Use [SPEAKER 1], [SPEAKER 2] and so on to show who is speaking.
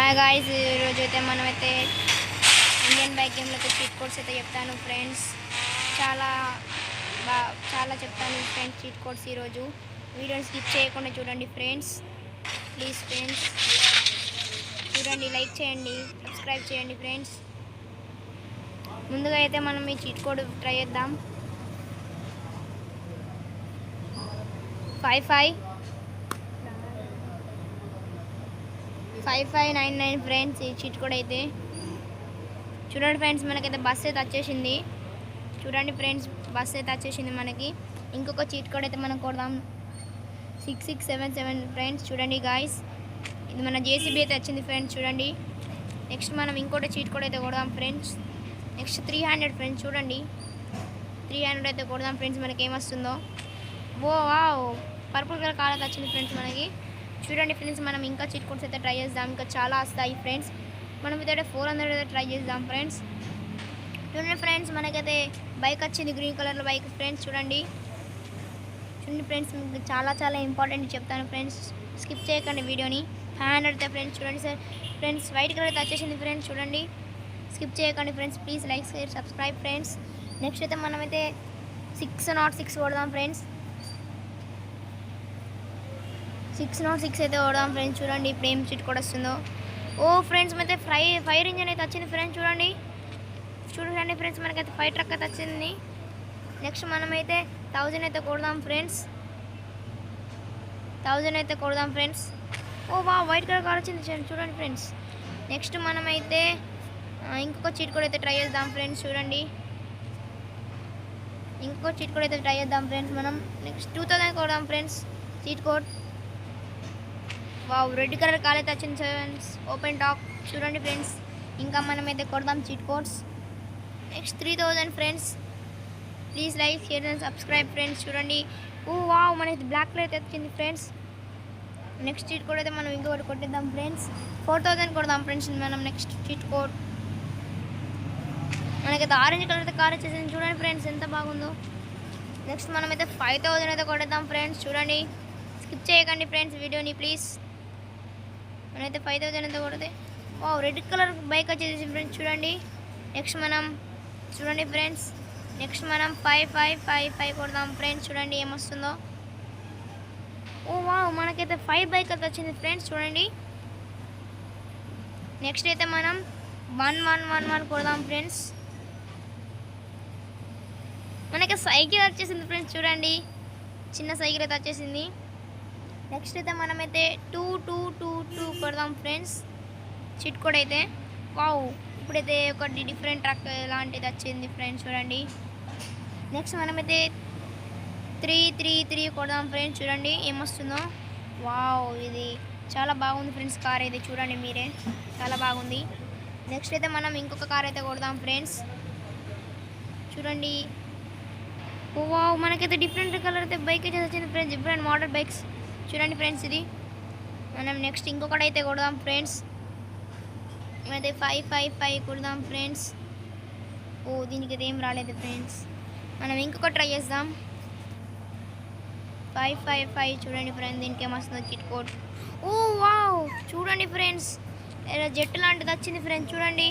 [SPEAKER 1] Hi guys, ఈరోజు అయితే మనమైతే ఇండియన్ బైక్ గేమ్లో చీట్ కోడ్స్ అయితే చెప్తాను ఫ్రెండ్స్. చాలా చాలా చెప్తాను ఫ్రెండ్స్ చీట్ కోడ్స్. ఈరోజు వీడియోని స్కిప్ చేయకుండా చూడండి ఫ్రెండ్స్. ప్లీజ్ ఫ్రెండ్స్ చూడండి, లైక్ చేయండి, సబ్స్క్రైబ్ చేయండి ఫ్రెండ్స్. ముందుగా అయితే మనం ఈ చీట్ కోడ్ ట్రై చేద్దాం. 5599 ఫ్రెండ్స్. ఈ చీట్ కోడ్ అయితే చూడండి ఫ్రెండ్స్, మనకైతే బస్ అయితే వచ్చేసింది. చూడండి ఫ్రెండ్స్, బస్ అయితే వచ్చేసింది మనకి. ఇంకొక చీట్ కోడ్ అయితే మనం కొడదాం 6677 ఫ్రెండ్స్. చూడండి గాయస్, ఇది మన జేసీబీ అయితే వచ్చింది ఫ్రెండ్స్. చూడండి, నెక్స్ట్ మనం ఇంకోటి చీట్ కోడ్ అయితే కొడదాం ఫ్రెండ్స్. Next 300 friends. చూడండి 300 అయితే కొడదాం ఫ్రెండ్స్, మనకి ఏమొస్తుందో. వావ్, పర్పుల్ కలర్ కార్ అయితే వచ్చింది ఫ్రెండ్స్ మనకి. చూడండి ఫ్రెండ్స్, మనం ఇంకా చీట్ కోడ్స్ అయితే ట్రై చేద్దాం. ఇంకా చాలా వస్తాయి ఫ్రెండ్స్. మనం ఇదైతే 400 అయితే ట్రై చేద్దాం ఫ్రెండ్స్. చూడండి ఫ్రెండ్స్, మనకైతే బైక్ వచ్చింది, గ్రీన్ కలర్లో బైక్ ఫ్రెండ్స్. చూడండి ఫ్రెండ్స్, మీకు చాలా ఇంపార్టెంట్ చెప్తాను ఫ్రెండ్స్, స్కిప్ చేయకండి వీడియోని. 500 అయితే ఫ్రెండ్స్. చూడండి సార్ ఫ్రెండ్స్, వైట్ కలర్ అయితే వచ్చేసింది ఫ్రెండ్స్. చూడండి, స్కిప్ చేయకండి friends, please like share subscribe friends. Next అయితే మనమైతే 606 కొడదాం ఫ్రెండ్స్. 606 అయితే కొడదాం ఫ్రెండ్స్. చూడండి ఇప్పుడు ఏం చీట్ కోడ్ వస్తుందో. ఓ ఫ్రెండ్స్, మనైతే ఫైర్ ఇంజన్ అయితే వచ్చింది ఫ్రెండ్స్. చూడండి ఫ్రెండ్స్, మనకైతే ఫైర్ ట్రక్ అయితే వచ్చింది. నెక్స్ట్ మనమైతే 1000 అయితే కొడదాం ఫ్రెండ్స్. 1000 అయితే కొడదాం ఫ్రెండ్స్. ఓ వా, వైట్ కలర్ కార్ వచ్చింది చూడండి ఫ్రెండ్స్. నెక్స్ట్ మనమైతే ఇంకొక చీట్ కోడ్ అయితే ట్రై చేద్దాం ఫ్రెండ్స్. చూడండి, ఇంకొక చీట్ కోడ్ అయితే ట్రై చేద్దాం ఫ్రెండ్స్. మనం నెక్స్ట్ 2000 కొడదాం friends cheat code. Wow, red colour car అయితే వచ్చింది ఫ్రెండ్స్, ఓపెన్ టాప్. చూడండి ఫ్రెండ్స్, ఇంకా మనమైతే కొడదాం cheat codes. Next 3000 friends. Please like share and subscribe friends. చూడండి, ఓ వావ్, మనకి బ్లాక్ కలర్ అయితే వచ్చింది ఫ్రెండ్స్. నెక్స్ట్ చీట్ కోడ్ అయితే మనం ఇంకొకటి కొట్టిద్దాం ఫ్రెండ్స్. 4000 కొడదాం ఫ్రెండ్స్ మనం నెక్స్ట్ చీట్ కోడ్. మనకైతే ఆరెంజ్ కలర్ అయితే కార్ వచ్చేసింది. చూడండి ఫ్రెండ్స్, ఎంత బాగుందో. నెక్స్ట్ మనమైతే 5000 అయితే కొట్టేద్దాం ఫ్రెండ్స్. చూడండి, స్కిప్ చేయకండి ఫ్రెండ్స్ వీడియోని ప్లీజ్. మనమైతే 5000 అయితే కొడితే వావ్, రెడ్ కలర్ బైక్ వచ్చేసి ఫ్రెండ్స్. చూడండి, నెక్స్ట్ మనం చూడండి ఫ్రెండ్స్, నెక్స్ట్ మనం 5555 కొడదాం ఫ్రెండ్స్. చూడండి ఏమొస్తుందో. ఓ వావ్, మనకైతే 5 బైక్ అయితే వచ్చింది ఫ్రెండ్స్. చూడండి, నెక్స్ట్ అయితే మనం 1111 కొడదాం ఫ్రెండ్స్. మనకి సైకిల్ వచ్చేసింది ఫ్రెండ్స్. చూడండి, చిన్న సైకిల్ అయితే వచ్చేసింది. నెక్స్ట్ అయితే మనమైతే 2222 కొడదాం ఫ్రెండ్స్ చీట్ కోడ్ అయితే. వావ్, ఇప్పుడైతే ఒకటి డిఫరెంట్ ట్రక్ లాంటిది వచ్చింది ఫ్రెండ్స్. చూడండి, నెక్స్ట్ మనమైతే 333 కొడదాం ఫ్రెండ్స్. చూడండి ఏమొస్తుందో. వావ్, ఇది చాలా బాగుంది ఫ్రెండ్స్ కార్ అయితే. చూడండి మీరే, చాలా బాగుంది. నెక్స్ట్ అయితే మనం ఇంకొక కార్ అయితే కొడదాం ఫ్రెండ్స్. చూడండి, వావ్, మనకైతే డిఫరెంట్ కలర్ అయితే బైక్ అయితే వచ్చింది ఫ్రెండ్స్, డిఫరెంట్ మోడల్ బైక్స్. చూడండి ఫ్రెండ్స్, ఇది మనం నెక్స్ట్ ఇంకొకటి అయితే కొడదాం ఫ్రెండ్స్. అయితే 555 కొడదాం ఫ్రెండ్స్. ఓ, దీనికి అయితే ఏం రాలేదు ఫ్రెండ్స్. మనం ఇంకొకటి ట్రై చేద్దాం 555. చూడండి ఫ్రెండ్స్, దీనికి ఏమొస్తుందో చీట్ కోడ్. ఓ వావ్, చూడండి ఫ్రెండ్స్, జెట్ లాంటిది వచ్చింది ఫ్రెండ్స్. చూడండి